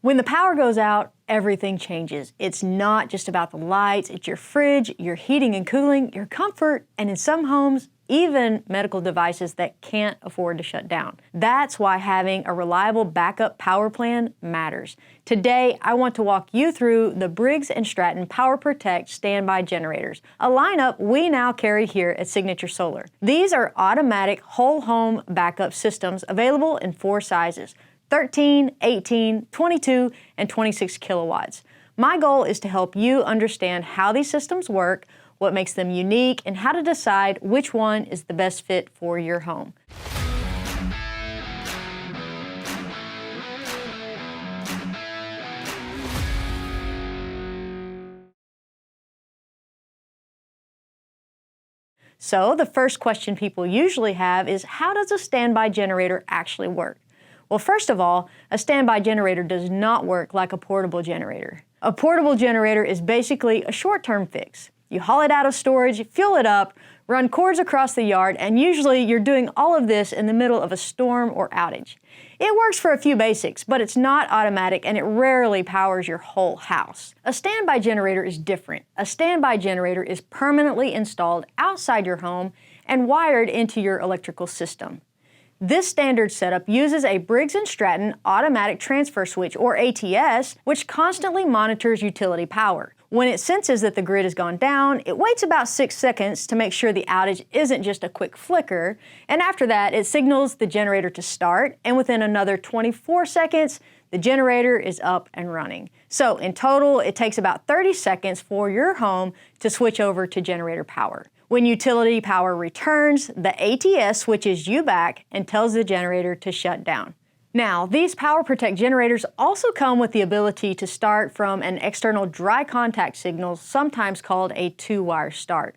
When the power goes out, everything changes. It's not just about the lights, it's your fridge, your heating and cooling, your comfort, and in some homes, even medical devices that can't afford to shut down. That's why having a reliable backup power plan matters. Today, I want to walk you through the Briggs and Stratton Power Protect Standby Generators, a lineup we now carry here at Signature Solar. These are automatic whole home backup systems available in 4 sizes: 13, 18, 22, and 26 kilowatts. My goal is to help you understand how these systems work, what makes them unique, and how to decide which one is the best fit for your home. So the first question people usually have is, how does a standby generator actually work? Well, first of all, a standby generator does not work like a portable generator. A portable generator is basically a short-term fix. You haul it out of storage, fuel it up, run cords across the yard, and usually you're doing all of this in the middle of a storm or outage. It works for a few basics, but it's not automatic and it rarely powers your whole house. A standby generator is different. A standby generator is permanently installed outside your home and wired into your electrical system. This standard setup uses a Briggs and Stratton automatic transfer switch, or ATS, which constantly monitors utility power. When it senses that the grid has gone down, it waits about 6 seconds to make sure the outage isn't just a quick flicker, and after that, it signals the generator to start, and within another 24 seconds, the generator is up and running. So in total, it takes about 30 seconds for your home to switch over to generator power. When utility power returns, the ATS switches you back and tells the generator to shut down. Now, these Power Protect generators also come with the ability to start from an external dry contact signal, sometimes called a 2-wire start.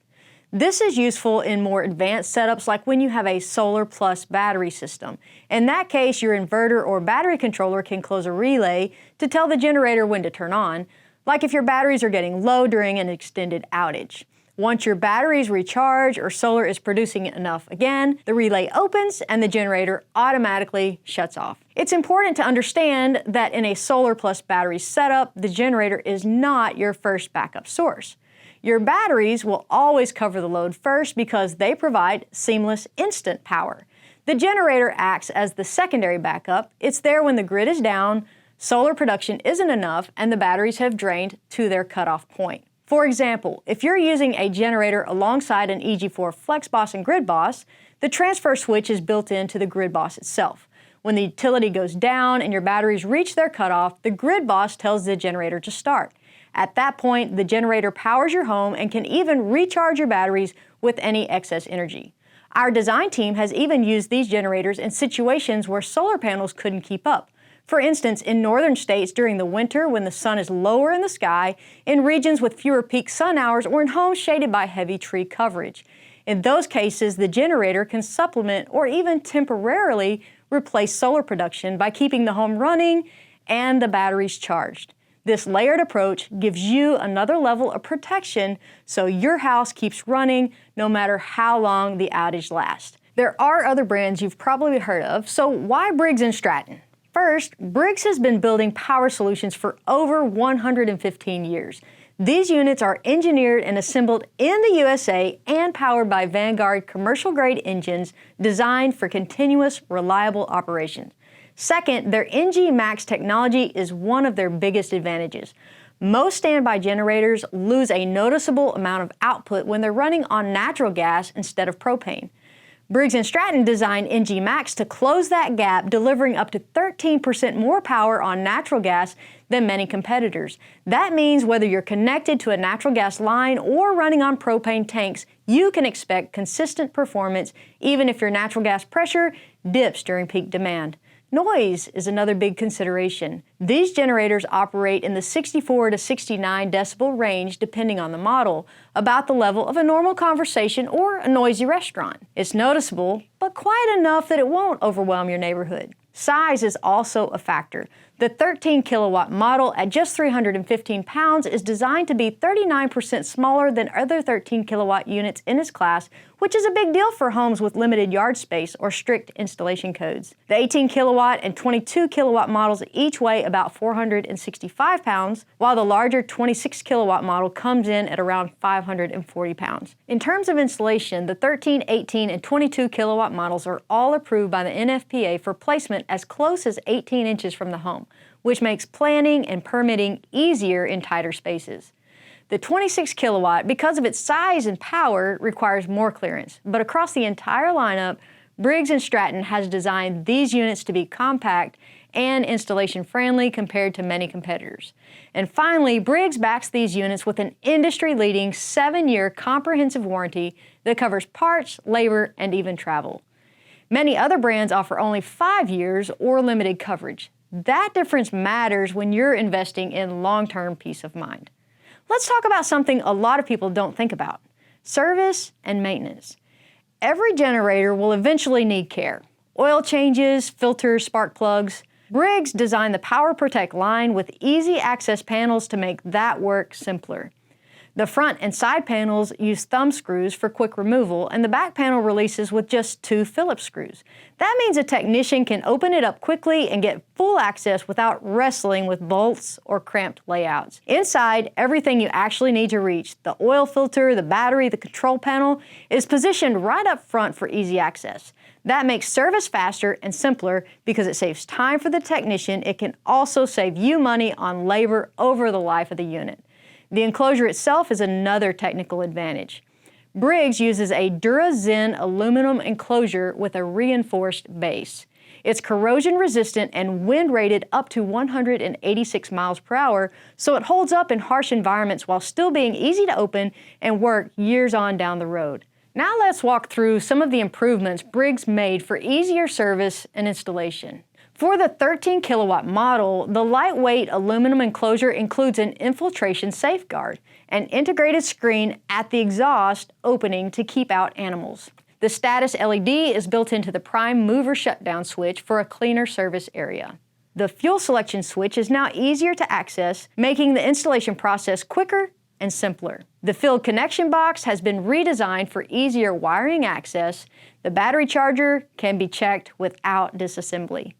This is useful in more advanced setups like when you have a solar plus battery system. In that case, your inverter or battery controller can close a relay to tell the generator when to turn on, like if your batteries are getting low during an extended outage. Once your batteries recharge or solar is producing enough again, the relay opens and the generator automatically shuts off. It's important to understand that in a solar plus battery setup, the generator is not your first backup source. Your batteries will always cover the load first because they provide seamless instant power. The generator acts as the secondary backup. It's there when the grid is down, solar production isn't enough, and the batteries have drained to their cutoff point. For example, if you're using a generator alongside an EG4 FlexBoss and GridBoss, the transfer switch is built into the GridBoss itself. When the utility goes down and your batteries reach their cutoff, the GridBoss tells the generator to start. At that point, the generator powers your home and can even recharge your batteries with any excess energy. Our design team has even used these generators in situations where solar panels couldn't keep up. For instance, in northern states during the winter when the sun is lower in the sky, in regions with fewer peak sun hours, or in homes shaded by heavy tree coverage. In those cases, the generator can supplement or even temporarily replace solar production by keeping the home running and the batteries charged. This layered approach gives you another level of protection so your house keeps running no matter how long the outage lasts. There are other brands you've probably heard of, so why Briggs and Stratton? First, Briggs has been building power solutions for over 115 years. These units are engineered and assembled in the USA and powered by Vanguard commercial-grade engines designed for continuous, reliable operations. Second, their NG Max technology is one of their biggest advantages. Most standby generators lose a noticeable amount of output when they're running on natural gas instead of propane. Briggs and Stratton designed NG Max to close that gap, delivering up to 13% more power on natural gas than many competitors. That means whether you're connected to a natural gas line or running on propane tanks, you can expect consistent performance even if your natural gas pressure dips during peak demand. Noise is another big consideration. These generators operate in the 64 to 69 decibel range depending on the model, about the level of a normal conversation or a noisy restaurant. It's noticeable, but quiet enough that it won't overwhelm your neighborhood. Size is also a factor. The 13 kilowatt model at just 315 pounds is designed to be 39% smaller than other 13 kilowatt units in its class, which is a big deal for homes with limited yard space or strict installation codes. The 18 kilowatt and 22 kilowatt models each weigh about 465 pounds, while the larger 26 kilowatt model comes in at around 540 pounds. In terms of installation, the 13, 18, and 22 kilowatt models are all approved by the NFPA for placement as close as 18 inches from the home, which makes planning and permitting easier in tighter spaces. The 26 kilowatt, because of its size and power, requires more clearance, but across the entire lineup, Briggs and Stratton has designed these units to be compact and installation friendly compared to many competitors. And finally, Briggs backs these units with an industry-leading 7-year comprehensive warranty that covers parts, labor, and even travel. Many other brands offer only 5 years or limited coverage. That difference matters when you're investing in long-term peace of mind. Let's talk about something a lot of people don't think about: service and maintenance. Every generator will eventually need care. Oil changes, filters, spark plugs. Briggs designed the Power Protect line with easy access panels to make that work simpler. The front and side panels use thumb screws for quick removal, and the back panel releases with just 2 Phillips screws. That means a technician can open it up quickly and get full access without wrestling with bolts or cramped layouts. Inside, everything you actually need to reach, the oil filter, the battery, the control panel, is positioned right up front for easy access. That makes service faster and simpler because it saves time for the technician. It can also save you money on labor over the life of the unit. The enclosure itself is another technical advantage. Briggs uses a DuraZen aluminum enclosure with a reinforced base. It's corrosion resistant and wind rated up to 186 miles per hour, so it holds up in harsh environments while still being easy to open and work years on down the road. Now let's walk through some of the improvements Briggs made for easier service and installation. For the 13 kilowatt model, the lightweight aluminum enclosure includes an infiltration safeguard, an integrated screen at the exhaust opening to keep out animals. The status LED is built into the prime mover shutdown switch for a cleaner service area. The fuel selection switch is now easier to access, making the installation process quicker and simpler. The field connection box has been redesigned for easier wiring access. The battery charger can be checked without disassembly.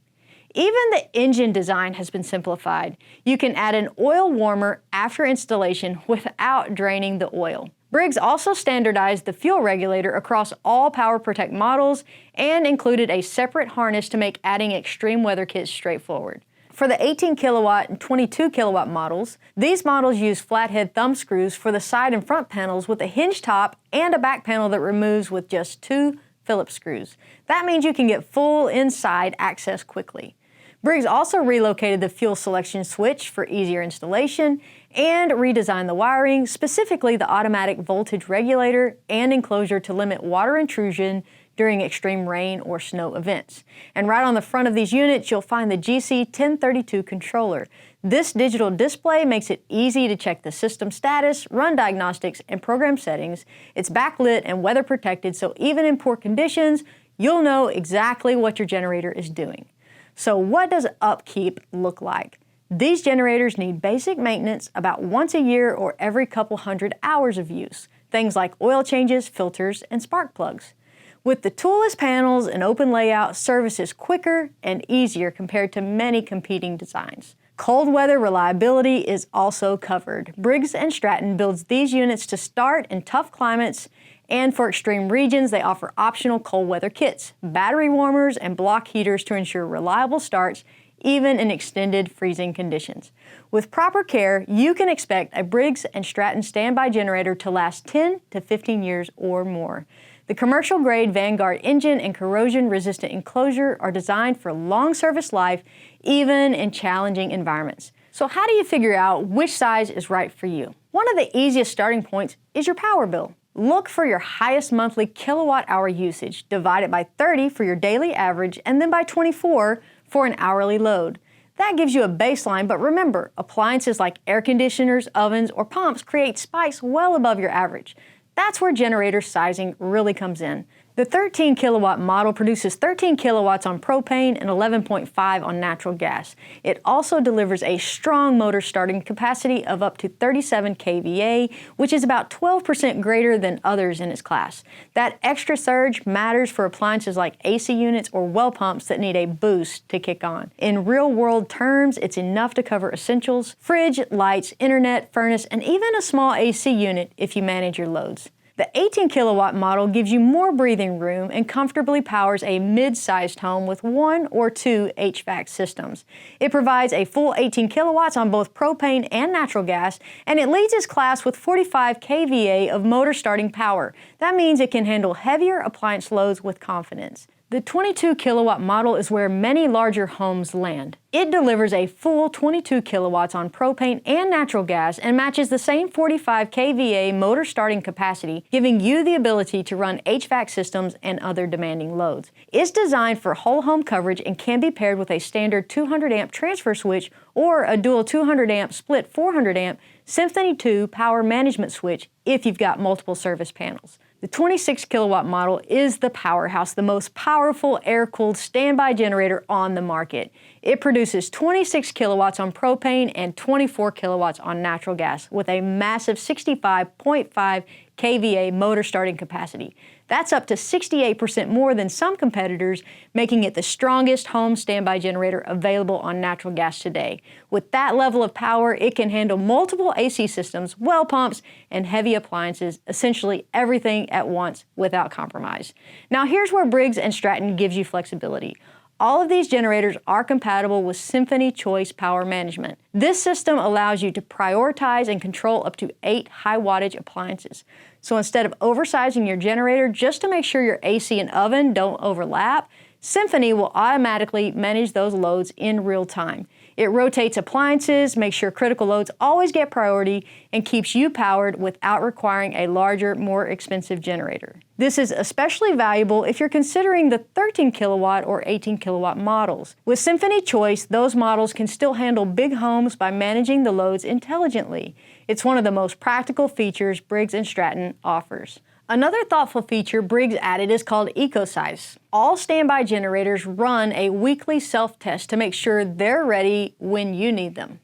Even the engine design has been simplified. You can add an oil warmer after installation without draining the oil. Briggs also standardized the fuel regulator across all Power Protect models and included a separate harness to make adding extreme weather kits straightforward. For the 18 kilowatt and 22 kilowatt models, these models use flathead thumb screws for the side and front panels with a hinge top and a back panel that removes with just 2 Phillips screws. That means you can get full inside access quickly. Briggs also relocated the fuel selection switch for easier installation and redesigned the wiring, specifically the automatic voltage regulator and enclosure to limit water intrusion during extreme rain or snow events. And right on the front of these units, you'll find the GC1032 controller. This digital display makes it easy to check the system status, run diagnostics, and program settings. It's backlit and weather protected, so even in poor conditions, you'll know exactly what your generator is doing. So what does Upkeep look like? These generators need basic maintenance about once a year or every couple hundred hours of use. Things like oil changes, filters, and spark plugs. With the toolless panels and open layout, service is quicker and easier compared to many competing designs. Cold weather reliability is also covered. Briggs and Stratton builds these units to start in tough climates, and for extreme regions, they offer optional cold weather kits, battery warmers, and block heaters to ensure reliable starts even in extended freezing conditions. With proper care, you can expect a Briggs and Stratton standby generator to last 10 to 15 years or more. The commercial-grade Vanguard engine and corrosion-resistant enclosure are designed for long service life, even in challenging environments. So how do you figure out which size is right for you? One of the easiest starting points is your power bill. Look for your highest monthly kilowatt-hour usage, divide it by 30 for your daily average, and then by 24 for an hourly load. That gives you a baseline, but remember, appliances like air conditioners, ovens, or pumps create spikes well above your average. That's where generator sizing really comes in. The 13 kilowatt model produces 13 kilowatts on propane and 11.5 on natural gas. It also delivers a strong motor starting capacity of up to 37 kVA, which is about 12% greater than others in its class. That extra surge matters for appliances like AC units or well pumps that need a boost to kick on. In real-world terms, it's enough to cover essentials: fridge, lights, internet, furnace, and even a small AC unit if you manage your loads. The 18 kilowatt model gives you more breathing room and comfortably powers a mid-sized home with 1 or 2 HVAC systems. It provides a full 18 kilowatts on both propane and natural gas, and it leads its class with 45 kVA of motor starting power. That means it can handle heavier appliance loads with confidence. The 22 kilowatt model is where many larger homes land. It delivers a full 22 kilowatts on propane and natural gas and matches the same 45 kVA motor starting capacity, giving you the ability to run HVAC systems and other demanding loads. It's designed for whole home coverage and can be paired with a standard 200 amp transfer switch or a dual 200 amp split 400 amp Symphony 2 power management switch if you've got multiple service panels. The 26 kilowatt model is the powerhouse, the most powerful air-cooled standby generator on the market. It produces 26 kilowatts on propane and 24 kilowatts on natural gas with a massive 65.5 kVA motor starting capacity. That's up to 68% more than some competitors, making it the strongest home standby generator available on natural gas today. With that level of power, it can handle multiple AC systems, well pumps, and heavy appliances, essentially everything at once without compromise. Now here's where Briggs and Stratton gives you flexibility. All of these generators are compatible with Symphony Choice Power Management. This system allows you to prioritize and control up to 8 high wattage appliances. So instead of oversizing your generator just to make sure your AC and oven don't overlap, Symphony will automatically manage those loads in real time. It rotates appliances, makes sure critical loads always get priority, and keeps you powered without requiring a larger, more expensive generator. This is especially valuable if you're considering the 13 kilowatt or 18 kilowatt models. With Symphony Choice, those models can still handle big homes by managing the loads intelligently. It's one of the most practical features Briggs and Stratton offers. Another thoughtful feature Briggs added is called EcoSize. All standby generators run a weekly self-test to make sure they're ready when you need them.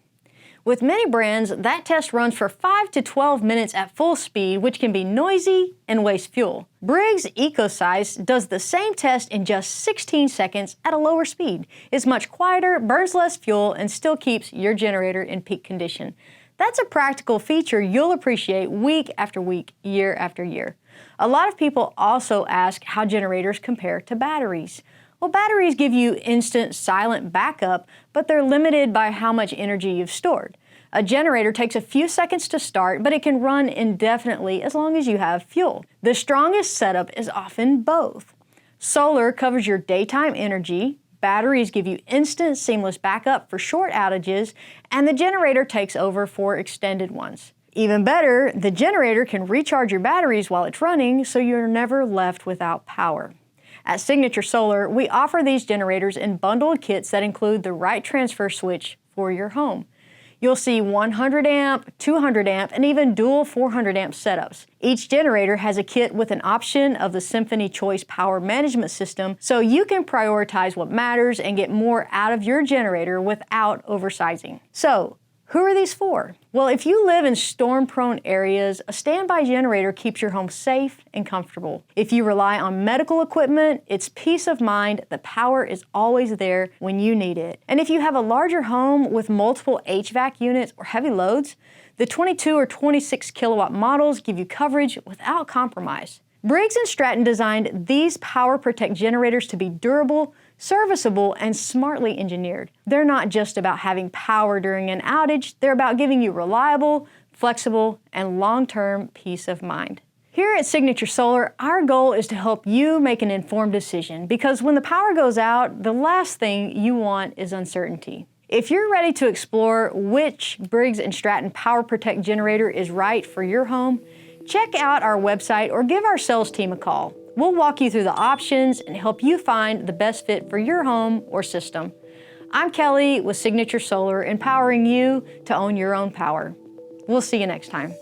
With many brands, that test runs for 5 to 12 minutes at full speed, which can be noisy and waste fuel. Briggs EcoSize does the same test in just 16 seconds at a lower speed. It's much quieter, burns less fuel, and still keeps your generator in peak condition. That's a practical feature you'll appreciate week after week, year after year. A lot of people also ask how generators compare to batteries. Well, batteries give you instant, silent backup, but they're limited by how much energy you've stored. A generator takes a few seconds to start, but it can run indefinitely as long as you have fuel. The strongest setup is often both. Solar covers your daytime energy, batteries give you instant, seamless backup for short outages, and the generator takes over for extended ones. Even better, the generator can recharge your batteries while it's running, so you're never left without power. At Signature Solar, we offer these generators in bundled kits that include the right transfer switch for your home. You'll see 100 amp, 200 amp, and even dual 400 amp setups. Each generator has a kit with an option of the Symphony Choice Power Management System, so you can prioritize what matters and get more out of your generator without oversizing. So, who are these for? Well, if you live in storm-prone areas, a standby generator keeps your home safe and comfortable. If you rely on medical equipment, it's peace of mind. The power is always there when you need it. And if you have a larger home with multiple HVAC units or heavy loads, the 22 or 26 kilowatt models give you coverage without compromise. Briggs and Stratton designed these Power Protect generators to be durable, serviceable, and smartly engineered. They're not just about having power during an outage, they're about giving you reliable, flexible, and long-term peace of mind. Here at Signature Solar, our goal is to help you make an informed decision, because when the power goes out, the last thing you want is uncertainty. If you're ready to explore which Briggs and Stratton Power Protect generator is right for your home, check out our website or give our sales team a call. We'll walk you through the options and help you find the best fit for your home or system. I'm Kelly with Signature Solar, empowering you to own your own power. We'll see you next time.